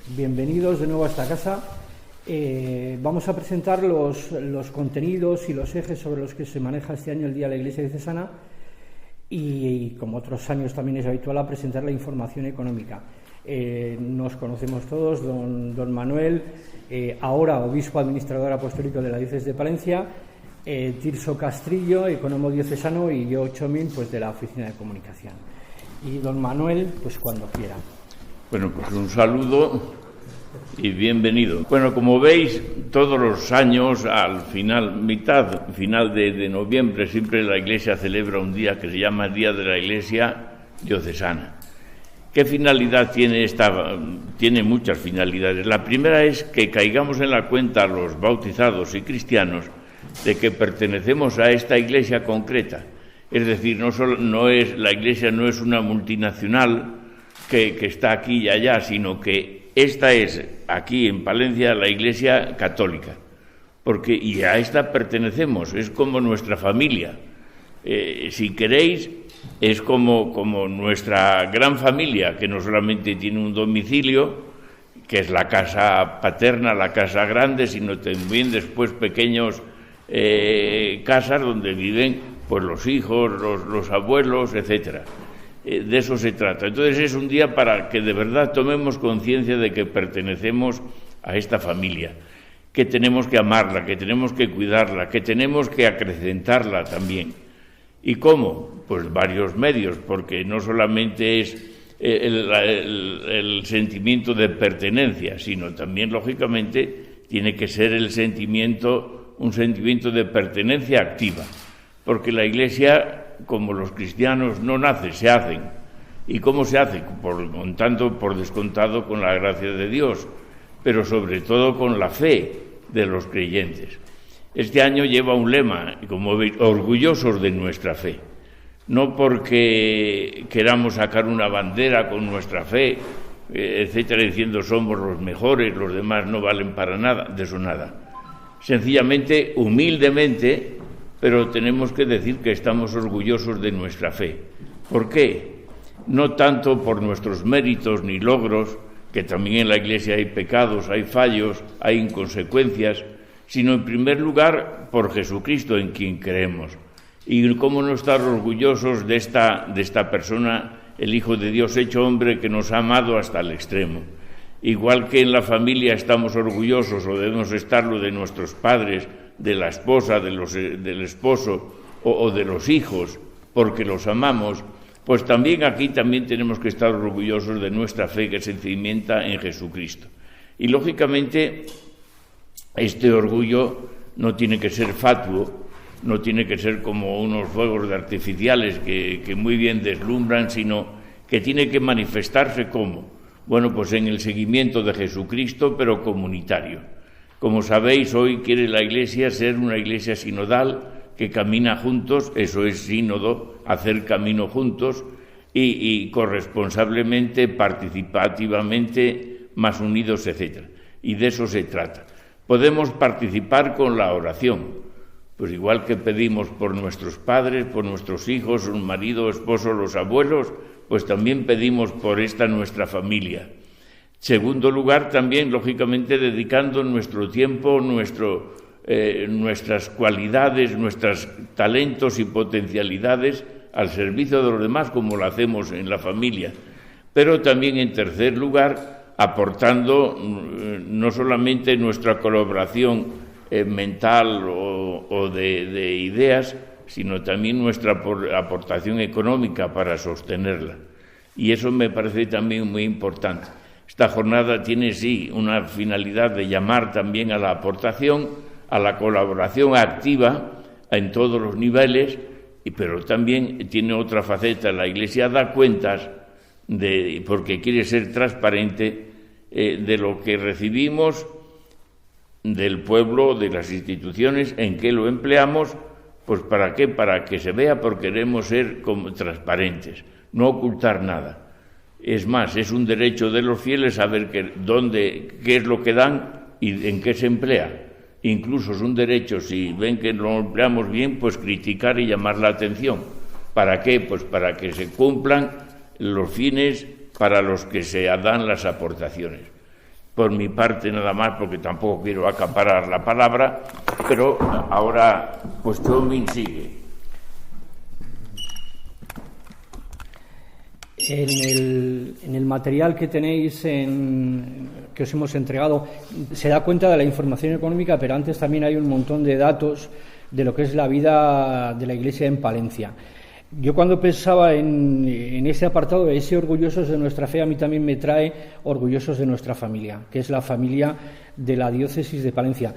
Bienvenidos de nuevo a esta casa. Vamos a presentar los contenidos y los ejes sobre los que se maneja este año el Día de la Iglesia Diocesana y como otros años también es habitual, a presentar la información económica. Nos conocemos todos, don Manuel, ahora obispo administrador apostólico de la Diócesis de Palencia, Tirso Castrillo, economo diocesano, y yo, Chomín, pues de la Oficina de Comunicación. Y don Manuel, pues cuando quiera. Bueno, pues un saludo y bienvenido. Bueno, como veis, todos los años, al final de noviembre, siempre la Iglesia celebra un día que se llama Día de la Iglesia Diocesana. ¿Qué finalidad tiene esta? Tiene muchas finalidades. La primera es que caigamos en la cuenta los bautizados y cristianos de que pertenecemos a esta Iglesia concreta. Es decir, la Iglesia no es una multinacional que está aquí y allá, sino que esta es, aquí en Palencia, la Iglesia católica, y a esta pertenecemos, es como nuestra familia. Si queréis, es como nuestra gran familia, que no solamente tiene un domicilio, que es la casa paterna, la casa grande, sino también después pequeños casas donde viven pues los hijos, los abuelos, etcétera. De eso se trata. Entonces es un día para que de verdad tomemos conciencia de que pertenecemos a esta familia, que tenemos que amarla, que tenemos que cuidarla, que tenemos que acrecentarla también. ¿Y cómo? Pues varios medios, porque no solamente es el sentimiento de pertenencia, sino también, lógicamente, tiene que ser un sentimiento de pertenencia activa, porque la Iglesia, como los cristianos, no nace, se hacen. ¿Y cómo se hace? Por descontado, con la gracia de Dios, pero sobre todo con la fe de los creyentes. Este año lleva un lema, como veis, orgullosos de nuestra fe. No porque queramos sacar una bandera con nuestra fe, etcétera, diciendo somos los mejores, los demás no valen para nada, de eso nada. Sencillamente, humildemente, pero tenemos que decir que estamos orgullosos de nuestra fe. ¿Por qué? No tanto por nuestros méritos ni logros, que también en la Iglesia hay pecados, hay fallos, hay inconsecuencias, sino en primer lugar por Jesucristo, en quien creemos. Y cómo no estar orgullosos de esta persona, el Hijo de Dios hecho hombre, que nos ha amado hasta el extremo. Igual que en la familia estamos orgullosos, o debemos estarlo, de nuestros padres, de la esposa, del esposo o de los hijos, porque los amamos, pues también aquí tenemos que estar orgullosos de nuestra fe, que se cimienta en Jesucristo. Y lógicamente este orgullo no tiene que ser fatuo, no tiene que ser como unos fuegos artificiales que muy bien deslumbran, sino que tiene que manifestarse como, bueno, pues en el seguimiento de Jesucristo, pero comunitario. Como sabéis, hoy quiere la Iglesia ser una Iglesia sinodal que camina juntos, eso es sínodo, hacer camino juntos y corresponsablemente, participativamente, más unidos, etc. Y de eso se trata. Podemos participar con la oración, pues igual que pedimos por nuestros padres, por nuestros hijos, un marido, esposo, los abuelos, pues también pedimos por esta nuestra familia. Segundo lugar, también, lógicamente, dedicando nuestro tiempo, nuestras cualidades, nuestros talentos y potencialidades al servicio de los demás, como lo hacemos en la familia. Pero también, en tercer lugar, aportando no solamente nuestra colaboración mental o de ideas, sino también nuestra aportación económica para sostenerla. Y eso me parece también muy importante. Esta jornada tiene, sí, una finalidad de llamar también a la aportación, a la colaboración activa en todos los niveles, pero también tiene otra faceta. La Iglesia da cuentas, porque quiere ser transparente, de lo que recibimos del pueblo, de las instituciones, en qué lo empleamos, pues ¿para qué? Para que se vea, porque queremos ser transparentes, no ocultar nada. Es más, es un derecho de los fieles saber qué es lo que dan y en qué se emplea. Incluso es un derecho, si ven que lo empleamos bien, pues criticar y llamar la atención. ¿Para qué? Pues para que se cumplan los fines para los que se dan las aportaciones. por mi parte nada más, porque tampoco quiero acaparar la palabra, pero ahora pues Txomin sigue. En el material que tenéis, que os hemos entregado, se da cuenta de la información económica, pero antes también hay un montón de datos de lo que es la vida de la Iglesia en Palencia. Yo cuando pensaba en ese apartado, ese orgullosos de nuestra fe, a mí también me trae orgullosos de nuestra familia, que es la familia de la diócesis de Palencia.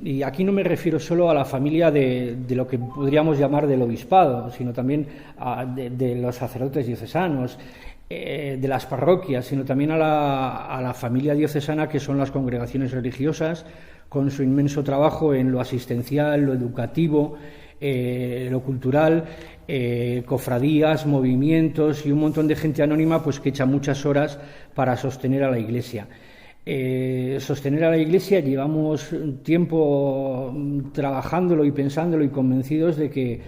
Y aquí no me refiero solo a la familia de lo que podríamos llamar del obispado, sino también de los sacerdotes diocesanos, de las parroquias, sino también a la familia diocesana, que son las congregaciones religiosas, con su inmenso trabajo en lo asistencial, lo educativo, lo cultural, cofradías, movimientos y un montón de gente anónima pues que echa muchas horas para sostener a la Iglesia. Sostener a la Iglesia, llevamos tiempo trabajándolo y pensándolo y convencidos de que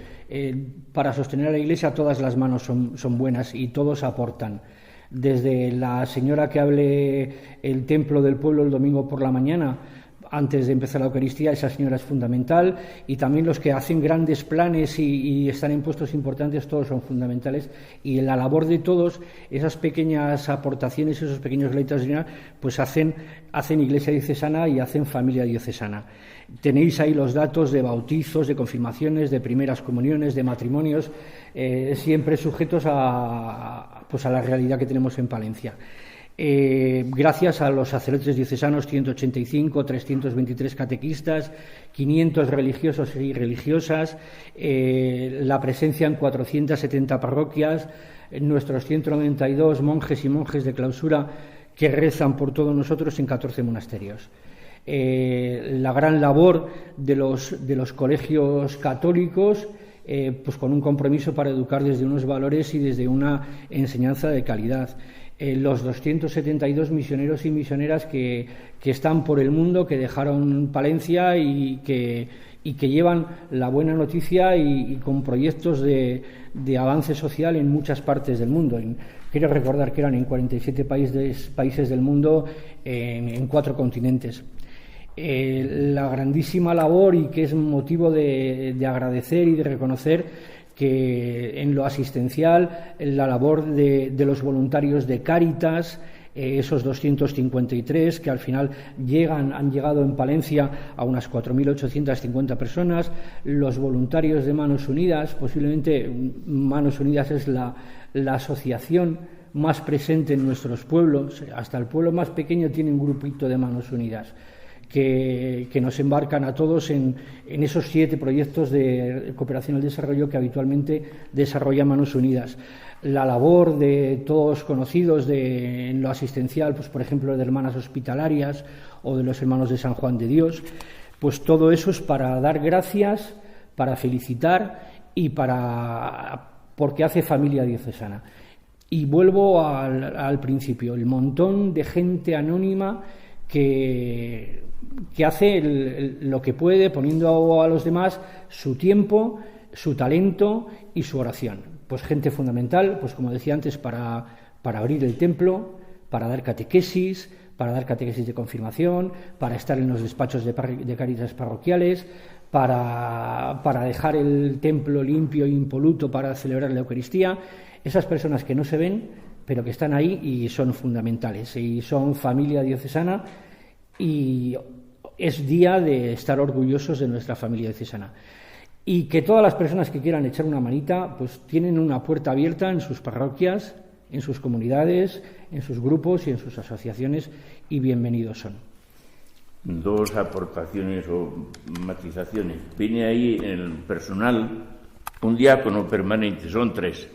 para sostener a la Iglesia todas las manos son buenas y todos aportan. Desde la señora que hable el templo del pueblo el domingo por la mañana, antes de empezar la Eucaristía, esa señora es fundamental, y también los que hacen grandes planes y están en puestos importantes, todos son fundamentales, y en la labor de todos, esas pequeñas aportaciones, esos pequeños leitos de dinero, pues hacen Iglesia diocesana y hacen familia diocesana. Tenéis ahí los datos de bautizos, de confirmaciones, de primeras comuniones, de matrimonios, siempre sujetos a la realidad que tenemos en Palencia. Gracias a los sacerdotes diocesanos, 185, 323 catequistas, 500 religiosos y religiosas, la presencia en 470 parroquias, nuestros 192 monjes y monjes de clausura que rezan por todos nosotros en 14 monasterios. La gran labor de los colegios católicos, pues con un compromiso para educar desde unos valores y desde una enseñanza de calidad. Los 272 misioneros y misioneras que están por el mundo, que dejaron Palencia y que llevan la buena noticia y con proyectos de avance social en muchas partes del mundo. Quiero recordar que eran en 47 países del mundo, en 4 continentes. La grandísima labor, y que es motivo de agradecer y de reconocer, que en lo asistencial, en la labor de los voluntarios de Cáritas, esos 253 que al final han llegado en Palencia a unas 4.850 personas, los voluntarios de Manos Unidas, posiblemente Manos Unidas es la asociación más presente en nuestros pueblos, hasta el pueblo más pequeño tiene un grupito de Manos Unidas, que nos embarcan a todos en esos 7 proyectos de cooperación al desarrollo que habitualmente desarrolla Manos Unidas. La labor de todos conocidos en lo asistencial, pues por ejemplo de hermanas hospitalarias o de los hermanos de San Juan de Dios, pues todo eso es para dar gracias, para felicitar y porque hace familia diocesana. Y vuelvo al principio, el montón de gente anónima que hace lo que puede, poniendo a los demás su tiempo, su talento y su oración. Pues gente fundamental, pues como decía antes, para abrir el templo, para dar catequesis de confirmación, para estar en los despachos de Cáritas parroquiales, para dejar el templo limpio e impoluto para celebrar la Eucaristía. Esas personas que no se ven, pero que están ahí y son fundamentales, y son familia diocesana, y es día de estar orgullosos de nuestra familia diocesana. Y que todas las personas que quieran echar una manita, pues tienen una puerta abierta en sus parroquias, en sus comunidades, en sus grupos y en sus asociaciones, y bienvenidos son. 2 aportaciones o matizaciones. Viene ahí en el personal un diácono permanente, son 3,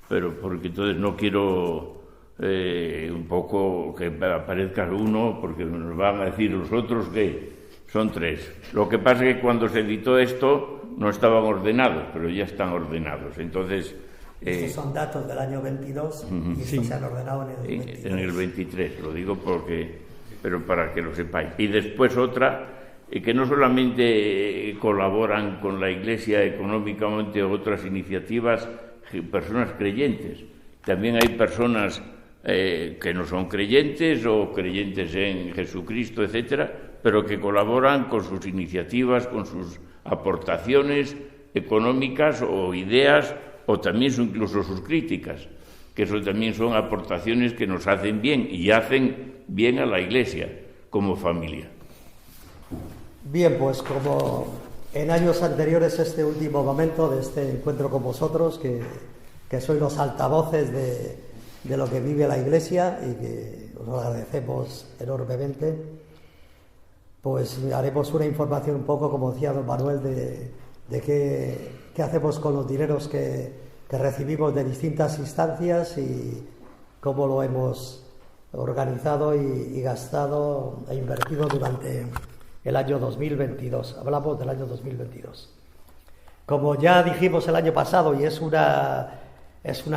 pero porque entonces no quiero un poco que aparezca uno, porque nos van a decir los otros que son 3. Lo que pasa es que cuando se editó esto no estaban ordenados, pero ya están ordenados. Entonces, estos son datos del año 22 y estos se han ordenado en el 23. En el 23, lo digo pero para que lo sepáis. Y después otra, que no solamente colaboran con la Iglesia económicamente o otras iniciativas, personas creyentes, también hay personas que no son creyentes o creyentes en Jesucristo, etcétera, pero que colaboran con sus iniciativas, con sus aportaciones económicas o ideas, o también incluso sus críticas, que eso también son aportaciones que nos hacen bien y hacen bien a la Iglesia como familia. Bien, pues como en años anteriores, este último momento de este encuentro con vosotros, que sois los altavoces de lo que vive la Iglesia y que os lo agradecemos enormemente, pues haremos una información un poco, como decía don Manuel, de qué hacemos con los dineros que recibimos de distintas instancias y cómo lo hemos organizado y gastado e invertido durante el año 2022. Hablamos del año 2022. Como ya dijimos el año pasado, y es una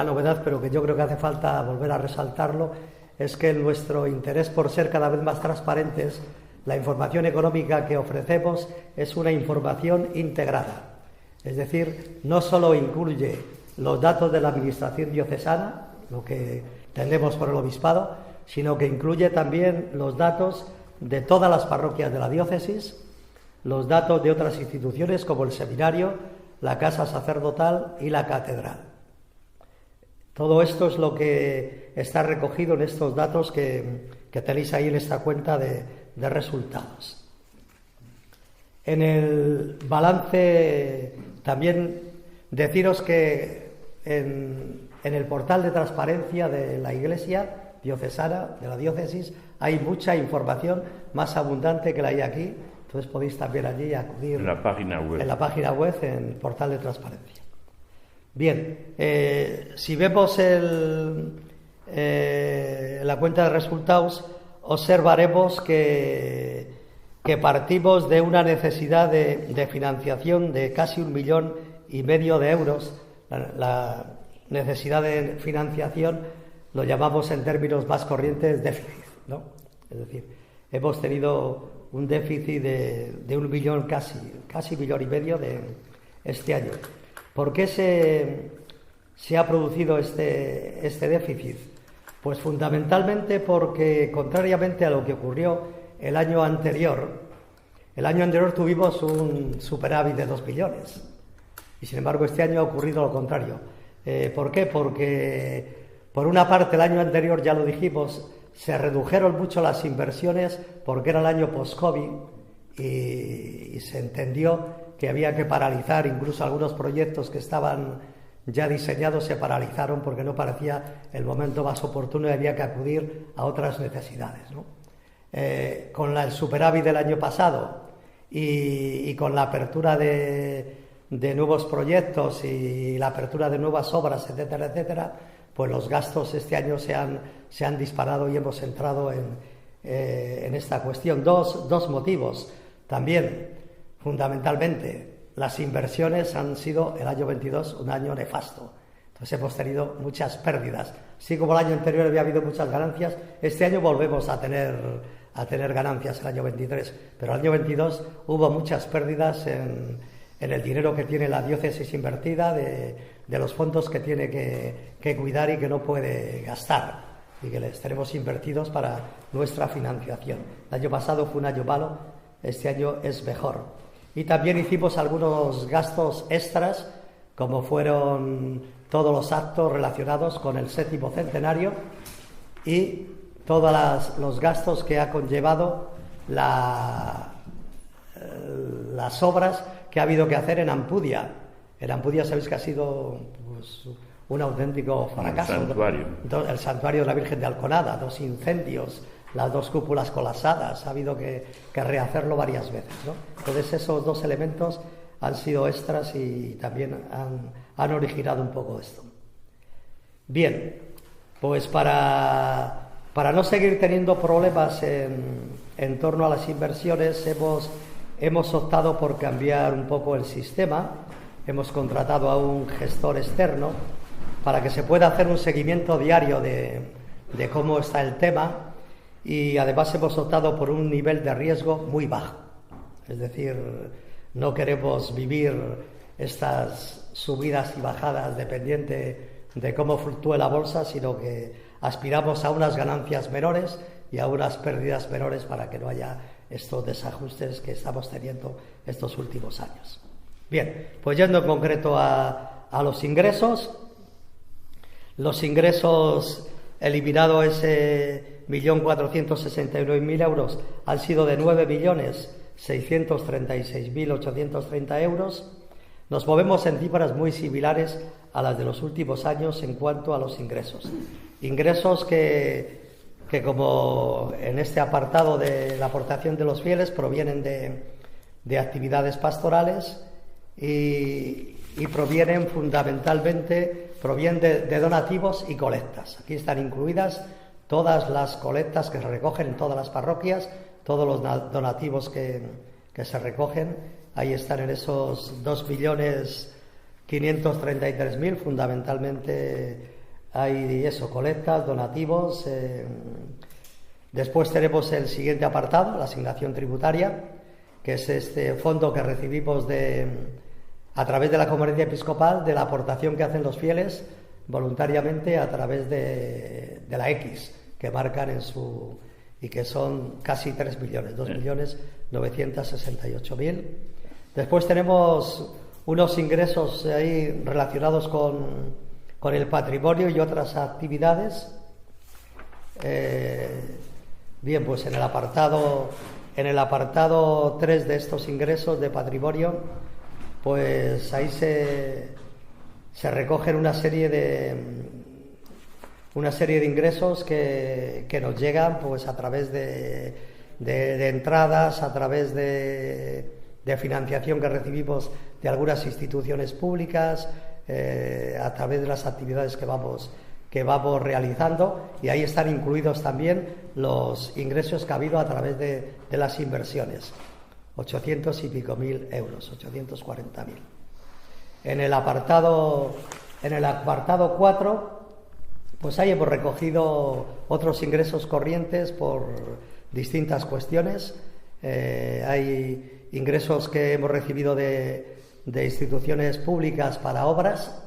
novedad, pero que yo creo que hace falta volver a resaltarlo, es que nuestro interés por ser cada vez más transparentes, la información económica que ofrecemos es una información integrada. Es decir, no solo incluye los datos de la Administración diocesana, lo que tenemos por el Obispado, sino que incluye también los datos de todas las parroquias de la diócesis, los datos de otras instituciones como el seminario, la casa sacerdotal y la catedral. Todo esto es lo que está recogido en estos datos que tenéis ahí en esta cuenta de resultados. En el balance también deciros que en el portal de transparencia de la Iglesia diocesana, de la diócesis, hay mucha información más abundante que la hay aquí, entonces podéis también allí acudir en la página web, en el portal de transparencia. Bien, si vemos la cuenta de resultados, observaremos que partimos de una necesidad de financiación de casi 1,5 millones de euros. La necesidad de financiación lo llamamos en términos más corrientes déficit, ¿no? Es decir, hemos tenido un déficit de 1 millón, casi 1,5 millones de este año. ¿Por qué se ha producido este déficit? Pues fundamentalmente porque, contrariamente a lo que ocurrió el año anterior tuvimos un superávit de 2 millones y sin embargo este año ha ocurrido lo contrario. ¿Por qué? Porque por una parte el año anterior, ya lo dijimos, se redujeron mucho las inversiones porque era el año post-COVID y se entendió que había que paralizar, incluso algunos proyectos que estaban ya diseñados se paralizaron porque no parecía el momento más oportuno y había que acudir a otras necesidades, ¿no? Con el superávit del año pasado y con la apertura de nuevos proyectos y la apertura de nuevas obras, etcétera, etcétera, pues los gastos este año se han disparado y hemos entrado en esta cuestión. Dos motivos también. Fundamentalmente, las inversiones han sido el año 22 un año nefasto. Entonces hemos tenido muchas pérdidas. Así como el año anterior había habido muchas ganancias, este año volvemos a tener ganancias el año 23. Pero el año 22 hubo muchas pérdidas en el dinero que tiene la diócesis invertida, de los fondos que tiene que cuidar y que no puede gastar y que les tenemos invertidos para nuestra financiación. El año pasado fue un año malo, este año es mejor. Y también hicimos algunos gastos extras, como fueron todos los actos relacionados con el 7º centenario y todos los gastos que ha conllevado las obras que ha habido que hacer en Ampudia. En Ampudia sabéis que ha sido pues, un auténtico fracaso. El santuario de la Virgen de Alconada, 2 incendios, las 2 cúpulas colapsadas, ha habido que rehacerlo varias veces, ¿no? Entonces esos 2 elementos han sido extras y también han originado un poco esto. Bien, pues para no seguir teniendo problemas en torno a las inversiones, hemos optado por cambiar un poco el sistema. Hemos contratado a un gestor externo para que se pueda hacer un seguimiento diario de cómo está el tema. Y además hemos optado por un nivel de riesgo muy bajo. Es decir, no queremos vivir estas subidas y bajadas dependiente de cómo fluctúe la bolsa, sino que aspiramos a unas ganancias menores y a unas pérdidas menores para que no haya estos desajustes que estamos teniendo estos últimos años. Bien, pues yendo en concreto a los ingresos eliminado ese 1.469.000 euros han sido de 9.636.830 euros. Nos movemos en cifras muy similares a las de los últimos años en cuanto a los ingresos. Ingresos que como en este apartado de la aportación de los fieles provienen de actividades pastorales y provienen fundamentalmente de donativos y colectas. Aquí están incluidas todas las colectas que se recogen en todas las parroquias, todos los donativos que se recogen. Ahí están en esos 2.533.000, fundamentalmente hay colectas, donativos. Después tenemos el siguiente apartado, la asignación tributaria, que es este fondo que recibimos a través de la Conferencia Episcopal, de la aportación que hacen los fieles voluntariamente a través de la X que marcan y que son casi 3 millones, 2.968.000. Después tenemos unos ingresos ahí relacionados con el patrimonio y otras actividades. Bien, pues en el apartado 3 de estos ingresos de patrimonio, pues ahí se recogen una serie de ingresos que nos llegan pues a través de entradas, a través de financiación que recibimos de algunas instituciones públicas, a través de las actividades que vamos realizando, y ahí están incluidos también los ingresos que ha habido a través de las inversiones, 800 y pico mil euros, 840.000. En el apartado 4, pues ahí hemos recogido otros ingresos corrientes por distintas cuestiones. Hay ingresos que hemos recibido de instituciones públicas para obras,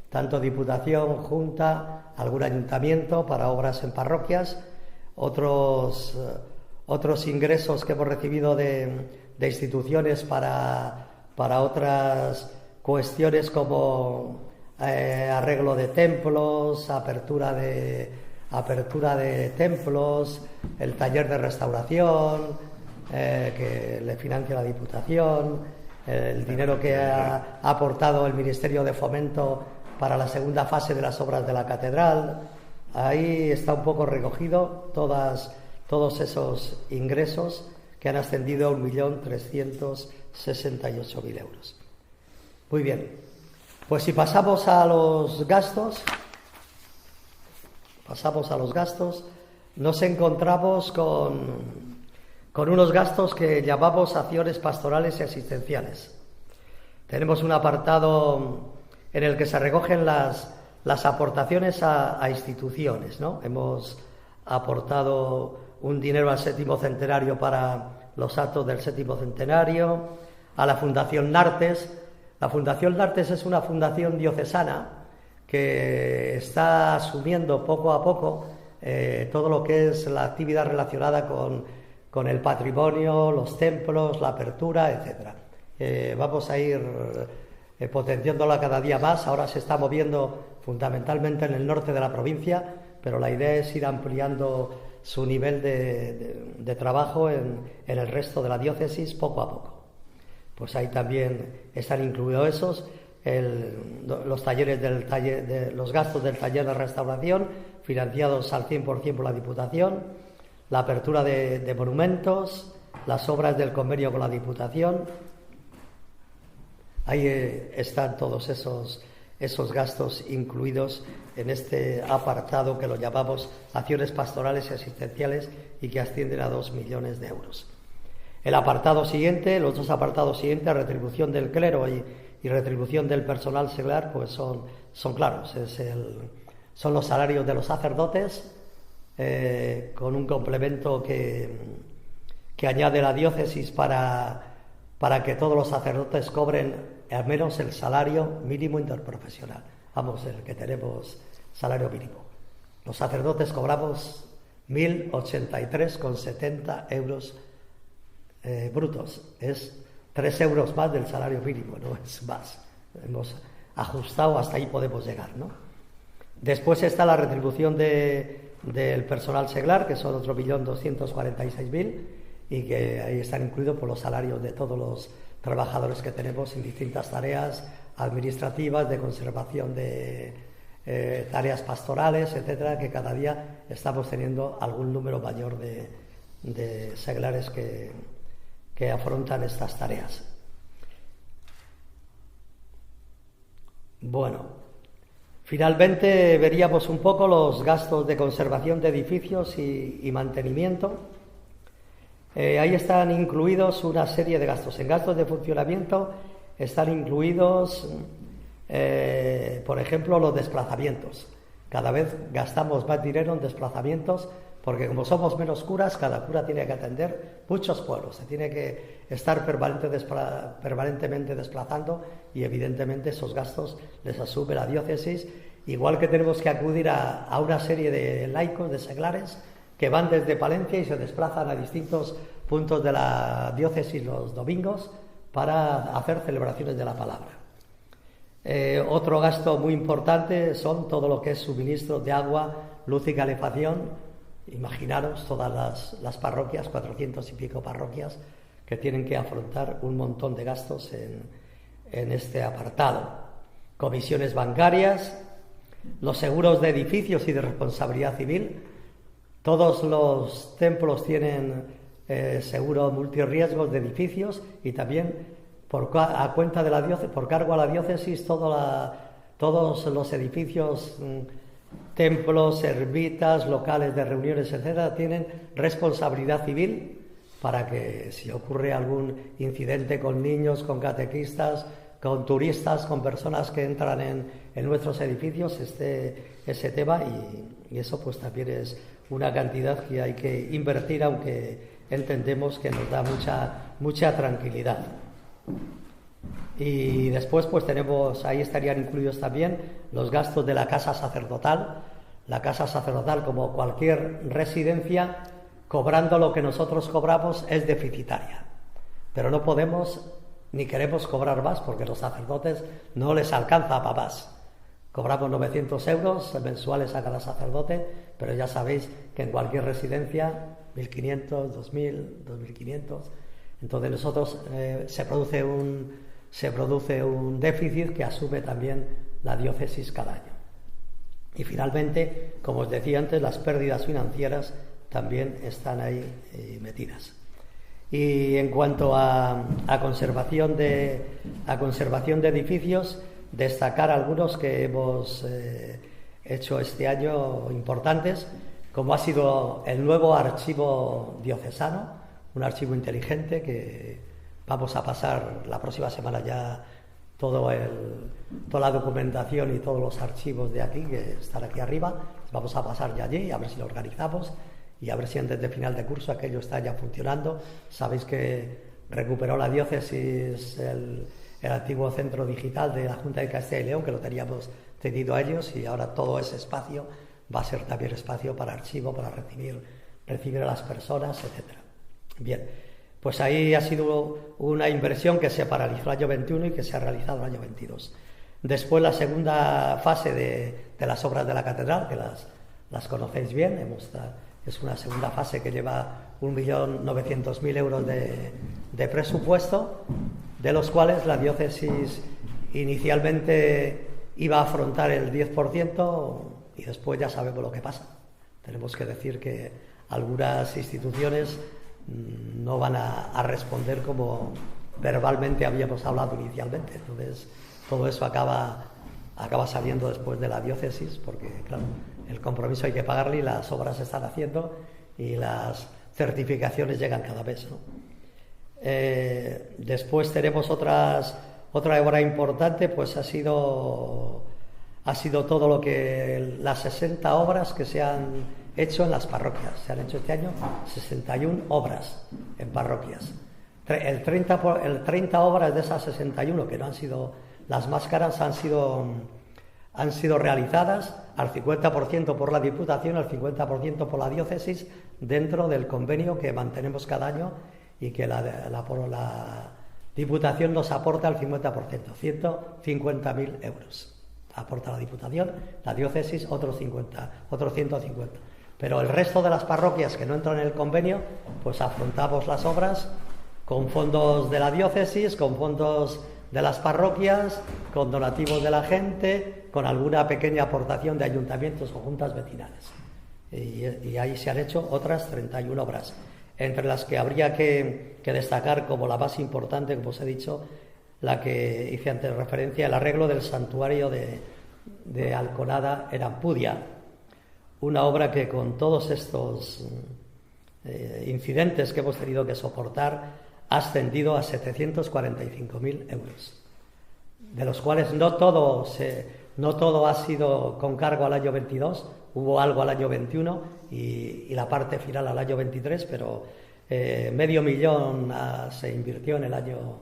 tanto Diputación, Junta, algún ayuntamiento para obras en parroquias, otros ingresos que hemos recibido de instituciones para otras cuestiones como arreglo de templos, apertura de templos, el taller de restauración que le financia la Diputación, el dinero que ha aportado el Ministerio de Fomento para la segunda fase de las obras de la catedral. Ahí está un poco recogido todos esos ingresos que han ascendido a 1.368.000 euros. Muy bien, pues si pasamos a los gastos, nos encontramos con unos gastos que llamamos acciones pastorales y asistenciales. Tenemos un apartado en el que se recogen las aportaciones a instituciones, ¿no? Hemos aportado un dinero al 7º centenario para los actos del 7º centenario, a la Fundación Nartes. La Fundación Nartes es una fundación diocesana que está asumiendo poco a poco todo lo que es la actividad relacionada con el patrimonio, los templos, la apertura, etcétera. Vamos a ir potenciándola cada día más. Ahora se está moviendo fundamentalmente en el norte de la provincia, pero la idea es ir ampliando su nivel de trabajo en el resto de la diócesis poco a poco. Pues ahí también están incluidos esos, los gastos del taller de restauración, financiados al 100% por la Diputación, la apertura de monumentos, las obras del convenio con la Diputación. Ahí están todos esos gastos incluidos en este apartado que lo llamamos acciones pastorales y asistenciales y que ascienden a 2 millones de euros. El apartado siguiente, los dos apartados siguientes, retribución del clero y retribución del personal seglar, pues son claros. Son los salarios de los sacerdotes, con un complemento que añade la diócesis para que todos los sacerdotes cobren al menos el salario mínimo interprofesional. Vamos, el que tenemos salario mínimo. Los sacerdotes cobramos 1.083,70 euros brutos. Es 3 euros más del salario mínimo, no es más. Hemos ajustado, hasta ahí podemos llegar, ¿no? Después está la retribución del personal seglar, que son otro 1.246.000, y que ahí están incluidos por los salarios de todos los trabajadores que tenemos en distintas tareas administrativas, de conservación de tareas pastorales, etcétera, que cada día estamos teniendo algún número mayor de seglares que afrontan estas tareas. Bueno, finalmente veríamos un poco los gastos de conservación de edificios y mantenimiento. Ahí están incluidos una serie de gastos. En gastos de funcionamiento están incluidos, por ejemplo, los desplazamientos. Cada vez gastamos más dinero en desplazamientos porque como somos menos curas, cada cura tiene que atender muchos pueblos, se tiene que estar permanentemente desplazando y evidentemente esos gastos les asume la diócesis, igual que tenemos que acudir a una serie de laicos, de seglares, que van desde Palencia y se desplazan a distintos puntos de la diócesis los domingos para hacer celebraciones de la palabra. Otro gasto muy importante son todo lo que es suministro de agua, luz y calefacción. Imaginaros todas las parroquias, 400 y pico parroquias, que tienen que afrontar un montón de gastos en este apartado. Comisiones bancarias, los seguros de edificios y de responsabilidad civil. Todos los templos tienen seguro multirriesgos de edificios y también a cuenta de la diócesis, por cargo a la diócesis, todos los edificios, templos, ermitas, locales de reuniones, etcétera, tienen responsabilidad civil para que si ocurre algún incidente con niños, con catequistas, con turistas, con personas que entran en nuestros edificios, ese tema y eso pues también es una cantidad que hay que invertir, aunque entendemos que nos da mucha tranquilidad. Y después pues tenemos, ahí estarían incluidos también los gastos de la casa sacerdotal. La casa sacerdotal, como cualquier residencia, cobrando lo que nosotros cobramos, es deficitaria, pero no podemos ni queremos cobrar más porque los sacerdotes no les alcanza para más. Cobramos 900 euros mensuales a cada sacerdote, pero ya sabéis que en cualquier residencia 1.500, 2.000, 2.500. Entonces nosotros se produce un déficit que asume también la diócesis cada año. Y finalmente, como os decía antes, las pérdidas financieras también están ahí metidas. Y en cuanto a conservación de edificios, destacar algunos que hemos hecho este año importantes, como ha sido el nuevo archivo diocesano, un archivo inteligente que vamos a pasar la próxima semana ya toda la documentación y todos los archivos de aquí, que están aquí arriba, vamos a pasar ya allí, a ver si lo organizamos y a ver si antes de final de curso aquello está ya funcionando. Sabéis que recuperó la diócesis el antiguo centro digital de la Junta de Castilla y León, que lo teníamos cedido a ellos, y ahora todo ese espacio va a ser también espacio para archivo, para recibir a las personas, etcétera. Bien, pues ahí ha sido una inversión que se paralizó el año 21 y que se ha realizado el año 22. Después la segunda fase de las obras de la catedral, que las conocéis bien, es una segunda fase que lleva 1.900.000 euros de presupuesto, de los cuales la diócesis inicialmente iba a afrontar el 10% y después ya sabemos lo que pasa. Tenemos que decir que algunas instituciones no van a responder como verbalmente habíamos hablado inicialmente. Entonces todo eso acaba saliendo después de la diócesis, porque claro, el compromiso hay que pagarle y las obras se están haciendo y las certificaciones llegan cada mes, ¿no? Después tenemos otra obra importante, pues ha sido todo lo que las 60 obras que se han hecho en las parroquias. Se han hecho este año 61 obras en parroquias. El 30 obras de esas 61, que no han sido las más caras, han sido han sido realizadas al 50% por la Diputación, al 50% por la diócesis, dentro del convenio que mantenemos cada año y que la Diputación nos aporta el 50%, 150.000 euros. Aporta la Diputación, la diócesis otros 150. Pero el resto de las parroquias que no entran en el convenio, pues afrontamos las obras con fondos de la diócesis, con fondos de las parroquias, con donativos de la gente, con alguna pequeña aportación de ayuntamientos o juntas vecinales. Y ahí se han hecho otras 31 obras, entre las que habría que destacar como la más importante, como os he dicho, la que hice antes referencia, el arreglo del santuario de Alconada en Ampudia, una obra que con todos estos incidentes que hemos tenido que soportar ha ascendido a 745.000 euros, de los cuales no todo ha sido con cargo al año 22, hubo algo al año 21 y la parte final al año 23, pero $500.000 se invirtió en el año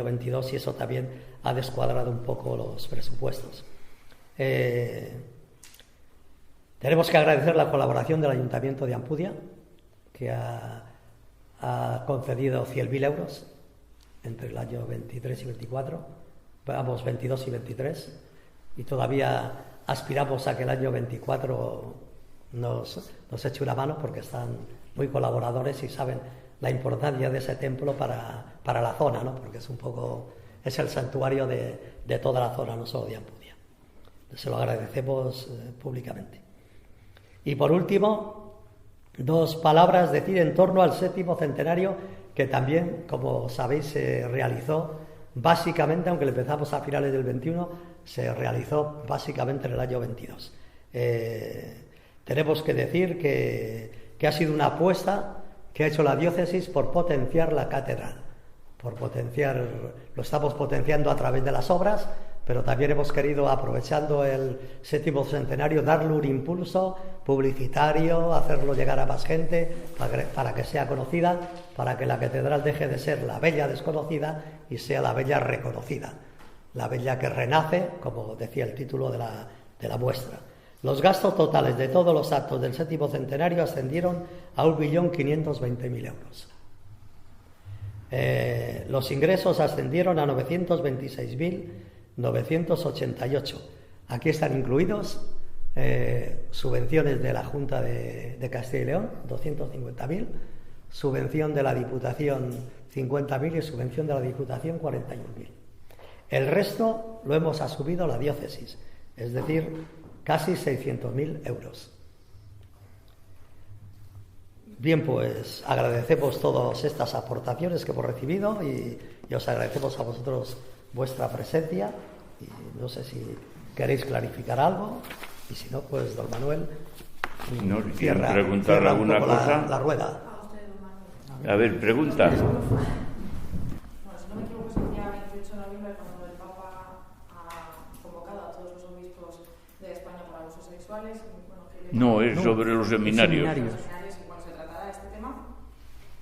22 y eso también ha descuadrado un poco los presupuesdos. Tenemos que agradecer la colaboración del Ayuntamiento de Ampudia, que ha concedido 100.000 euros entre el año 23 y 24, vamos, 22 y 23, y todavía aspiramos a que el año 24 nos eche una mano, porque están muy colaboradores y saben la importancia de ese templo para la zona, ¿no? Porque es el santuario de toda la zona, no solo de Ampudia. Se lo agradecemos públicamente. Y por último, 2 palabras decir en torno al 7º centenario, que también, como sabéis, se realizó básicamente, aunque lo empezamos a finales del 21, se realizó básicamente en el año 22. Tenemos que decir que ha sido una apuesta que ha hecho la diócesis por potenciar la catedral, lo estamos potenciando a través de las obras, pero también hemos querido, aprovechando el 7º centenario, darle un impulso publicitario, hacerlo llegar a más gente, para que sea conocida, para que la catedral deje de ser la bella desconocida y sea la bella reconocida, la bella que renace, como decía el título de la muestra. Los gastos totales de todos los actos del 7º centenario ascendieron a 1.520.000 euros. Los ingresos ascendieron a 926.988. Aquí están incluidos subvenciones de la Junta de Castilla y León, 250.000, subvención de la Diputación, 50.000, y subvención de la Diputación, 41.000. El resto lo hemos asumido la diócesis, es decir, casi 600.000 euros. Bien, pues agradecemos todas estas aportaciones que hemos recibido y os agradecemos a vosotros vuestra presencia, y no sé si queréis clarificar algo, y si no, pues don Manuel, ¿no cierra preguntar alguna cosa? La rueda. A ver, pregunta. Bueno, si no me equivoco, es el día 28 de noviembre cuando el Papa ha convocado a todos los obispos de España por abusos sexuales. No, es sobre los seminarios.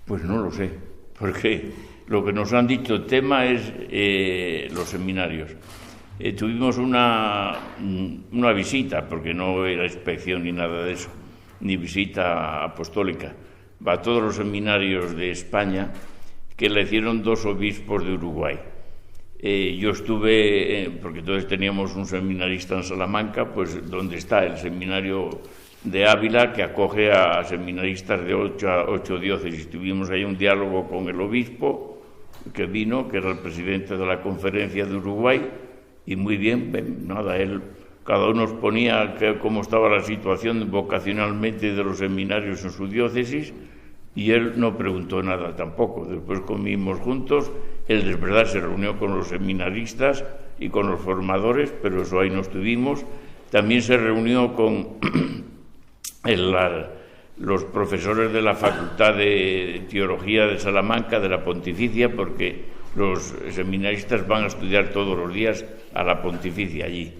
Pues no lo sé, porque lo que nos han dicho el tema es los seminarios. Tuvimos una visita, porque no era inspección ni nada de eso, ni visita apostólica, a todos los seminarios de España, que le hicieron 2 obispos de Uruguay. Yo estuve, porque entonces teníamos un seminarista en Salamanca, pues donde está el seminario de Ávila, que acoge a seminaristas de 8 diócesis. Tuvimos ahí un diálogo con el obispo que vino, que era el presidente de la conferencia de Uruguay, y muy bien, nada, cada uno nos ponía cómo estaba la situación vocacionalmente de los seminarios en su diócesis, y él no preguntó nada tampoco. Después comimos juntos, él de verdad se reunió con los seminaristas y con los formadores, pero eso ahí no estuvimos. También se reunió con los profesores de la Facultad de Teología de Salamanca, de la Pontificia, porque los seminaristas van a estudiar todos los días a la Pontificia allí.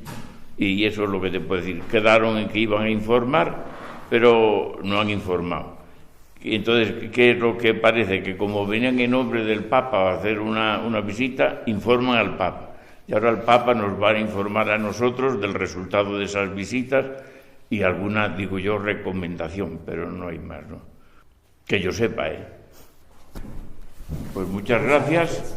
Y eso es lo que te puedo decir. Quedaron en que iban a informar, pero no han informado. Entonces, ¿qué es lo que parece? Que como venían en nombre del Papa a hacer una visita, informan al Papa. Y ahora el Papa nos va a informar a nosotros del resultado de esas visitas y alguna, digo yo, recomendación, pero no hay más, ¿no? Que yo sepa, ¿eh? Pues muchas gracias.